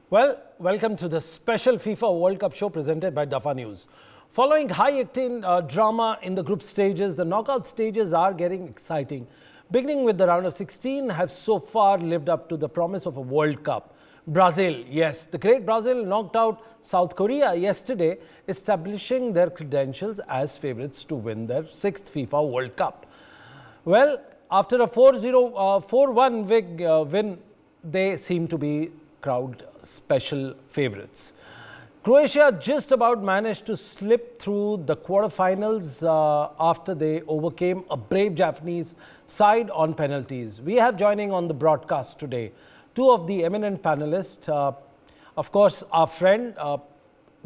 Well, welcome to the special FIFA World Cup show presented by Dafa News. Following high-octane drama in the group stages, the knockout stages are getting exciting. Beginning with the round of 16 have so far lived up to the promise of a World Cup. Brazil, yes, the great Brazil knocked out South Korea yesterday, establishing their credentials as favourites to win their 6th FIFA World Cup. Well, after a 4-1 win, they seem to be crowd special favourites. Croatia just about managed to slip through the quarterfinals after they overcame a brave Japanese side on penalties. We have joining on the broadcast today two of the eminent panelists. Of course, our friend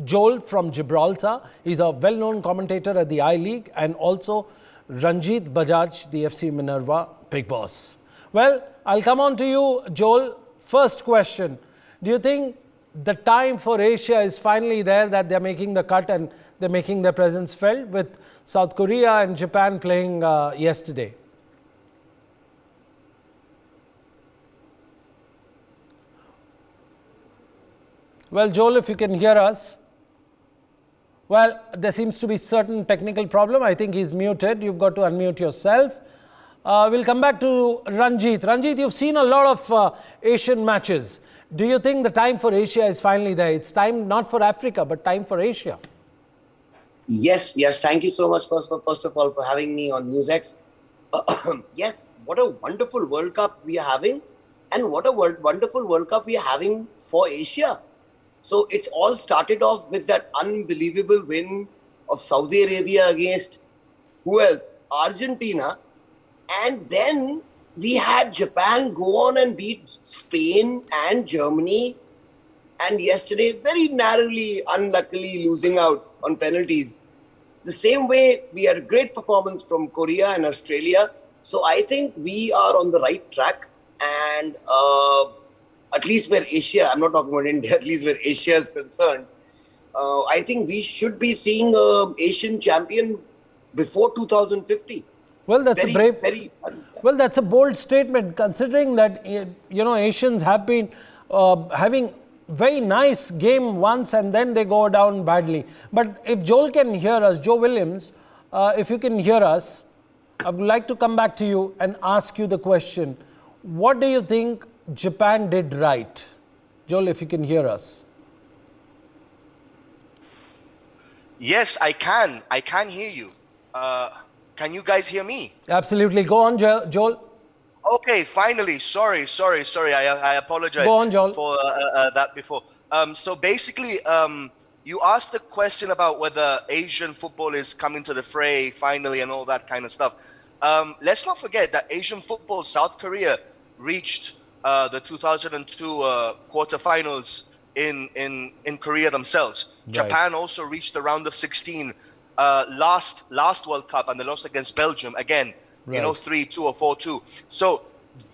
Joel from Gibraltar. He's a well-known commentator at the I-League, and also Ranjit Bajaj, the FC Minerva big boss. Well, I'll come on to you, Joel. First question, do you think the time for Asia is finally there, that they're making the cut and they're making their presence felt, with South Korea and Japan playing yesterday? Well, Joel, if you can hear us. Well, there seems to be certain technical problem. I think he's muted. You've got to unmute yourself. We'll come back to Ranjit. Ranjit, you've seen a lot of Asian matches. Do you think the time for Asia is finally there? It's time not for Africa, but time for Asia. Yes. Thank you so much, first of all, for having me on NewsX. Yes, what a wonderful World Cup we are having, and what a wonderful World Cup we are having for Asia. So it's all started off with that unbelievable win of Saudi Arabia against, who else? Argentina. And then we had Japan go on and beat Spain and Germany. And yesterday, very narrowly, unluckily losing out on penalties. The same way, we had a great performance from Korea and Australia. So I think we are on the right track. And at least where Asia, I'm not talking about India, at least where Asia is concerned, I think we should be seeing an Asian champion before 2050. Well, that's well, that's a bold statement, considering that Asians have been having very nice game once and then they go down badly. But if Joel can hear us, Joe Williams, if you can hear us, I would like to come back to you and ask you the question: what do you think Japan did right? Joel, if you can hear us. Yes, I can. I can hear you. Can you guys hear me? Absolutely. Go on, Joel. Okay, finally. Sorry. I apologize Go on, Joel. For that before. So basically, you asked the question about whether Asian football is coming to the fray finally and all that kind of stuff. Let's not forget that Asian football, South Korea reached the 2002 quarterfinals in Korea themselves. Right. Japan also reached the round of 16 last World Cup, and they lost against Belgium again, right. 3-2 or 4-2. So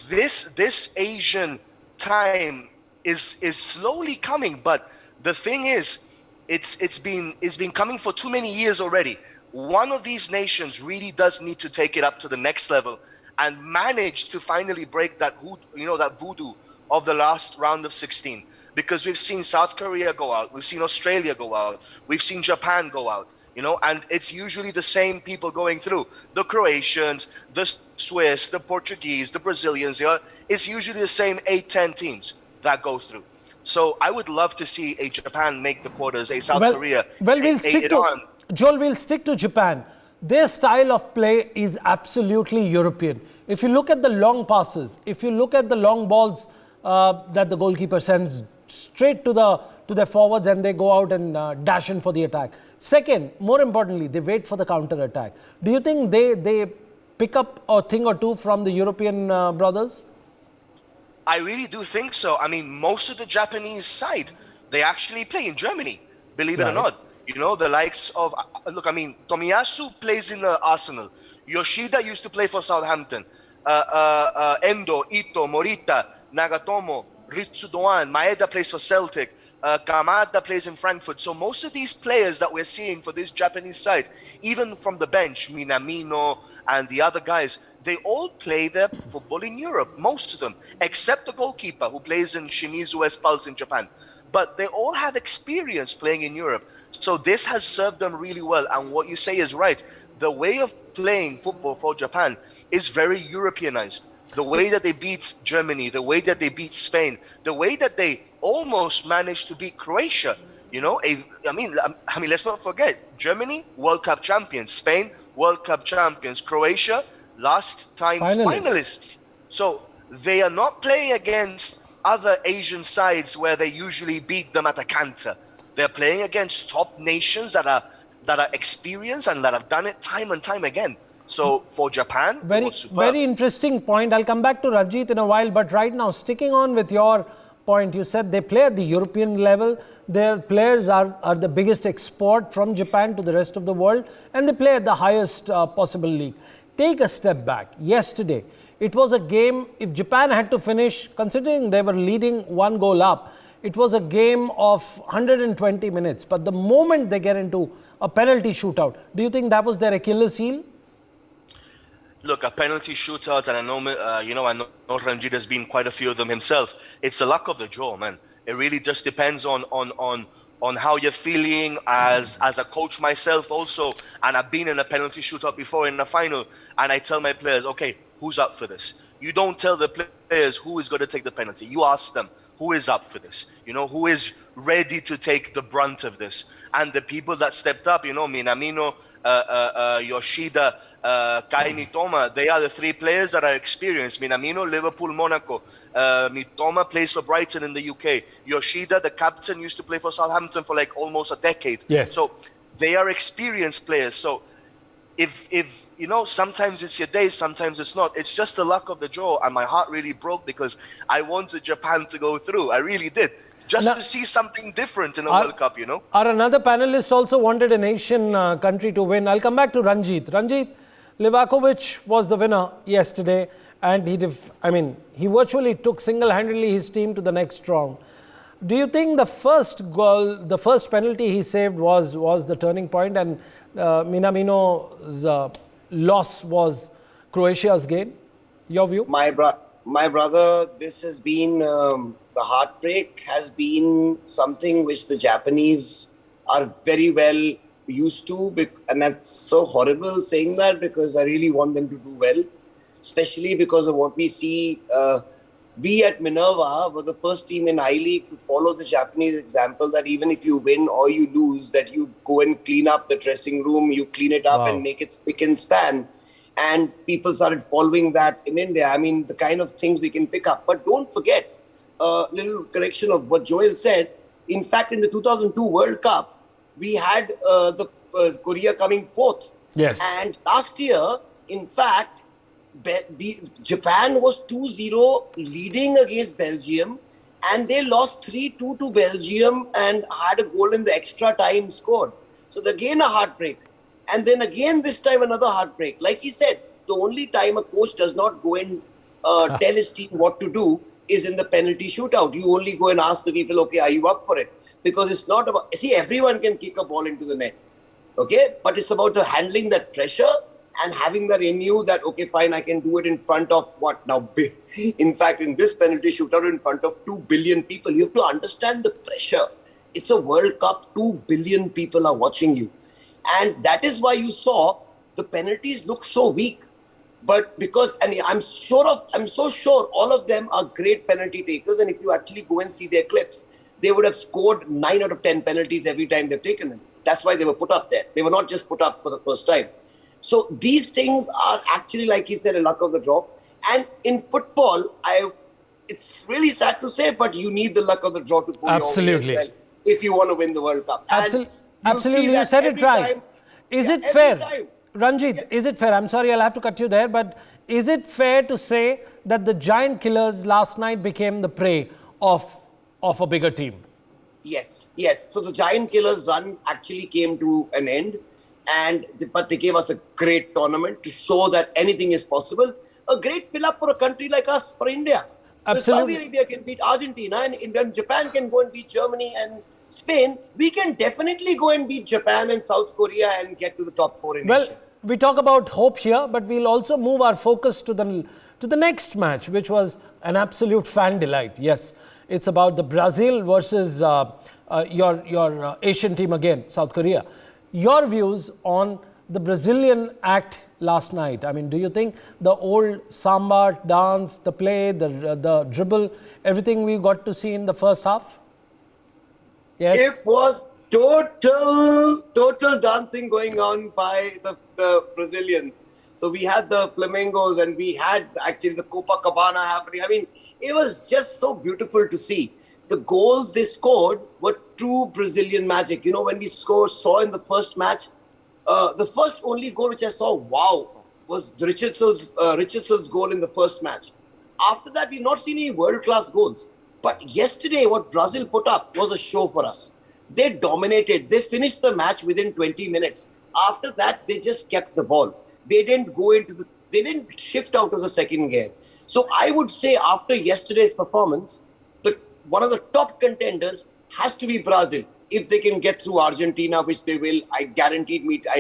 this Asian time is slowly coming, but the thing is, it's been coming for too many years already. One of these nations really does need to take it up to the next level and manage to finally break that voodoo of the last round of 16. Because we've seen South Korea go out, we've seen Australia go out, we've seen Japan go out, and it's usually the same people going through. The Croatians, the Swiss, the Portuguese, the Brazilians, it's usually the same 8-10 teams that go through. So I would love to see a Japan make the quarters, a South Korea, Iran. Joel, we'll stick to Japan. Their style of play is absolutely European. If you look at the long passes, if you look at the long balls that the goalkeeper sends straight to their forwards, and they go out and dash in for the attack. Second, more importantly, they wait for the counter attack. Do you think they pick up a thing or two from the European brothers? I really do think so. I mean, most of the Japanese side, they actually play in Germany, believe it or not. The likes of, Tomiyasu plays in Arsenal. Yoshida used to play for Southampton. Endo, Ito, Morita, Nagatomo, Ritsu Doan, Maeda plays for Celtic. Kamada plays in Frankfurt. So most of these players that we're seeing for this Japanese side, even from the bench, Minamino and the other guys, they all play their football in Europe, most of them, except the goalkeeper who plays in Shimizu S Pulse in Japan. but they all have experience playing in Europe. So this has served them really well. And what you say is right. The way of playing football for Japan is very Europeanized. The way that they beat Germany, the way that they beat Spain, the way that they almost managed to beat Croatia. You know, I mean, let's not forget, Germany, World Cup champions, Spain, World Cup champions, Croatia, last time's finalists. So they are not playing against other Asian sides where they usually beat them at a canter. They're playing against top nations that are experienced and that have done it time and time again. So for Japan, very interesting point. I'll come back to Ranjit in a while, but right now, sticking on with your point, you said they play at the European level. Their players are the biggest export from Japan to the rest of the world, and they play at the highest possible league. Take a step back. Yesterday, it was a game, if Japan had to finish, considering they were leading 1 goal up, it was a game of 120 minutes. But the moment they get into a penalty shootout, do you think that was their Achilles heel? Look, a penalty shootout, and I know Ranjit has been quite a few of them himself. It's the luck of the draw, man. It really just depends on how you're feeling as a coach myself also. And I've been in a penalty shootout before in the final, and I tell my players, okay, who's up for this? You don't tell the players who is going to take the penalty. You ask them, who is up for this? You know, who is ready to take the brunt of this? And the people that stepped up, you know, Minamino, Yoshida, Kai Mitoma, they are the 3 players that are experienced. Minamino, Liverpool, Monaco. Mitoma plays for Brighton in the UK. Yoshida, the captain, used to play for Southampton for like almost a decade. Yes. So they are experienced players. So if you know, sometimes it's your day, sometimes it's not. It's just the luck of the draw, and my heart really broke because I wanted Japan to go through. I really did, just to see something different in a World Cup, you know. Our another panelist also wanted an Asian country to win. I'll come back to Ranjit. Ranjit, Livakovic was the winner yesterday, and he virtually took single-handedly his team to the next round. Do you think the first goal, the first penalty he saved was the turning point, and Minamino's loss was Croatia's gain? Your view? My brother, this has been, the heartbreak has been something which the Japanese are very well used to. And that's so horrible saying that because I really want them to do well, especially because of what we see. We at Minerva were the first team in I-League to follow the Japanese example that even if you win or you lose, that you go and clean up the dressing room, you clean it up and make it spick and span. And people started following that in India. I mean, the kind of things we can pick up. But don't forget, a little correction of what Joel said. In fact, in the 2002 World Cup, we had Korea coming 4th. Yes. And last year, in fact, Japan was 2-0 leading against Belgium, and they lost 3-2 to Belgium and had a goal in the extra time scored. So again a heartbreak. And then again this time another heartbreak. Like he said, the only time a coach does not go and tell his team what to do is in the penalty shootout. You only go and ask the people, okay, are you up for it? Because it's not about, see, everyone can kick a ball into the net. Okay, but it's about the handling that pressure and having that in you that, okay, fine, I can do it in front of what now? In fact, in this penalty shootout, in front of 2 billion people, you have to understand the pressure. It's a World Cup, 2 billion people are watching you. And that is why you saw the penalties look so weak. But because, and I'm so sure all of them are great penalty takers. And if you actually go and see their clips, they would have scored 9 out of 10 penalties every time they've taken them. That's why they were put up there. They were not just put up for the first time. So these things are actually, like he said, a luck of the draw. And in football, it's really sad to say, but you need the luck of the draw to pull your way as well if you want to win the World Cup. Absolutely, you said it right. Is it fair, Ranjit, is it fair? I'm sorry, I'll have to cut you there, but is it fair to say that the giant killers last night became the prey of a bigger team? Yes. So the giant killers run actually came to an end. But they gave us a great tournament to show that anything is possible. A great fill-up for a country like us, for India. So Saudi Arabia can beat Argentina, and Japan can go and beat Germany and Spain. We can definitely go and beat Japan and South Korea and get to the top 4 in Asia. Well, we talk about hope here, but we'll also move our focus to the next match, which was an absolute fan delight. Yes, It's about the Brazil versus your Asian team again, South Korea. Your views on the Brazilian act last night? I mean, do you think the old samba dance, the play, the dribble, everything we got to see in the first half? Yes. It was total dancing going on by the Brazilians. So we had the flamingos and we had actually the Copacabana happening. I mean, it was just so beautiful to see. The goals they scored were true Brazilian magic. You know, when we saw in the first match, the first only goal which I saw, wow, was Richardson's goal in the first match. After that, we've not seen any world-class goals. But yesterday, what Brazil put up was a show for us. They dominated. They finished the match within 20 minutes. After that, they just kept the ball. They didn't they didn't shift out of the second gear. So I would say after yesterday's performance, one of the top contenders has to be Brazil. If they can get through Argentina, which they will, I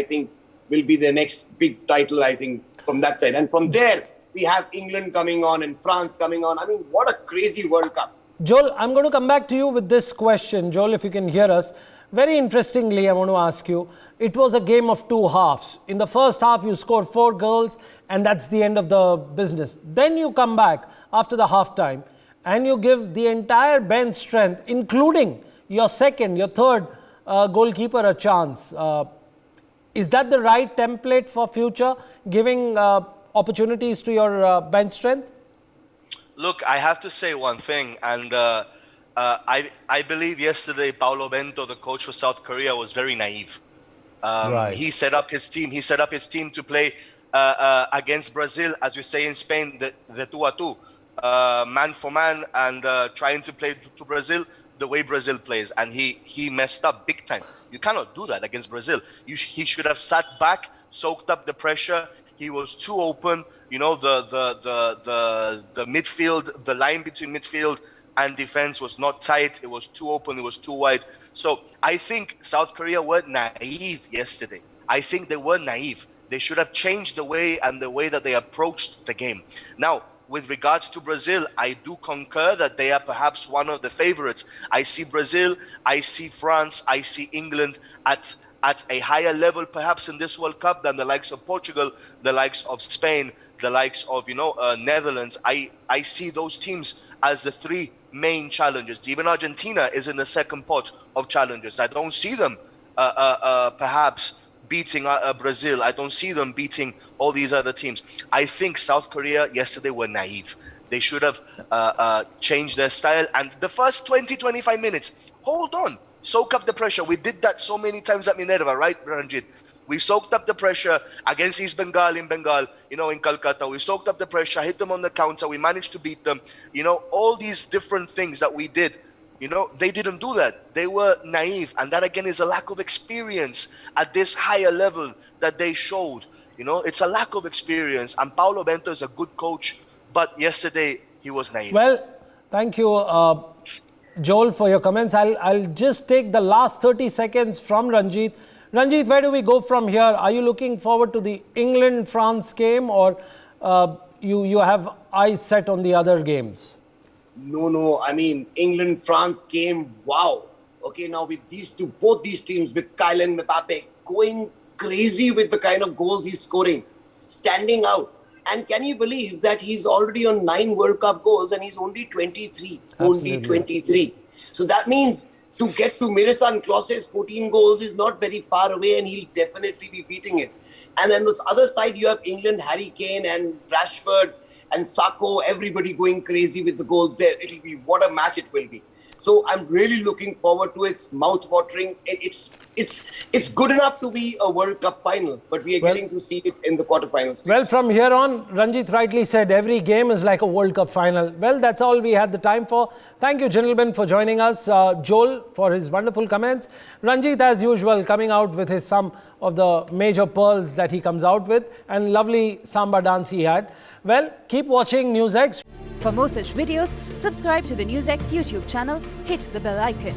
think will be the next big title, I think, from that side. And from there, we have England coming on and France coming on. I mean, what a crazy World Cup. Joel, I'm going to come back to you with this question. Joel, if you can hear us. Very interestingly, I want to ask you, it was a game of two halves. In the first half, you scored 4 goals and that's the end of the business. Then you come back after the halftime and you give the entire bench strength, including your second, your third goalkeeper a chance. Is that the right template for future, giving opportunities to your bench strength? Look, I have to say one thing, and I believe yesterday Paulo Bento, the coach for South Korea, was very naive. Right. He set up his team. He set up his team to play against Brazil, as we say in Spain, the 2-2, man for man, and trying to play to Brazil the way Brazil plays, and he messed up big time. You cannot do that against Brazil. He should have sat back, soaked up the pressure. He was too open. You know, the midfield, the line between midfield and defense was not tight. It was too open. It was too wide. So I think South Korea were naive yesterday. I think they were naive. They should have changed the way that they approached the game. Now, with regards to Brazil, I do concur that they are perhaps one of the favorites. I see Brazil, I see France, I see England at a higher level perhaps in this World Cup than the likes of Portugal, the likes of Spain, the likes of Netherlands. I see those teams as the 3 main challengers. Even Argentina is in the second pot of challengers. I don't see them perhaps beating Brazil. I don't see them beating all these other teams. I think South Korea yesterday were naive. They should have changed their style. And the first 20-25 minutes, hold on, soak up the pressure. We did that so many times at Minerva, right, Ranjit? We soaked up the pressure against East Bengal in Bengal, in Calcutta. We soaked up the pressure, hit them on the counter. We managed to beat them. All these different things that we did. They didn't do that. They were naive. And that, again, is a lack of experience at this higher level that they showed. It's a lack of experience. And Paulo Bento is a good coach. But yesterday, he was naive. Well, thank you, Joel, for your comments. I'll just take the last 30 seconds from Ranjit. Ranjit, where do we go from here? Are you looking forward to the England-France game, or you have eyes set on the other games? No. I mean, England-France game, wow. Okay, now with both these teams, with Kylian Mbappe going crazy with the kind of goals he's scoring, standing out. And can you believe that he's already on 9 World Cup goals and he's only 23? Absolutely. Only 23. So that means to get to Miroslav Klose's 14 goals is not very far away, and he'll definitely be beating it. And then this other side, you have England, Harry Kane and Rashford and Sako, everybody going crazy with the goals there. It'll be, what a match it will be. So I'm really looking forward to it. It's mouth-watering. It's good enough to be a World Cup final, but we are getting to see it in the quarterfinals. Well, from here on, Ranjit rightly said, every game is like a World Cup final. Well, that's all we had the time for. Thank you, gentlemen, for joining us. Joel, for his wonderful comments. Ranjit, as usual, coming out with some of the major pearls that he comes out with, and lovely samba dance he had. Well, keep watching NewsX. For more such videos, subscribe to the NewsX YouTube channel, hit the bell icon.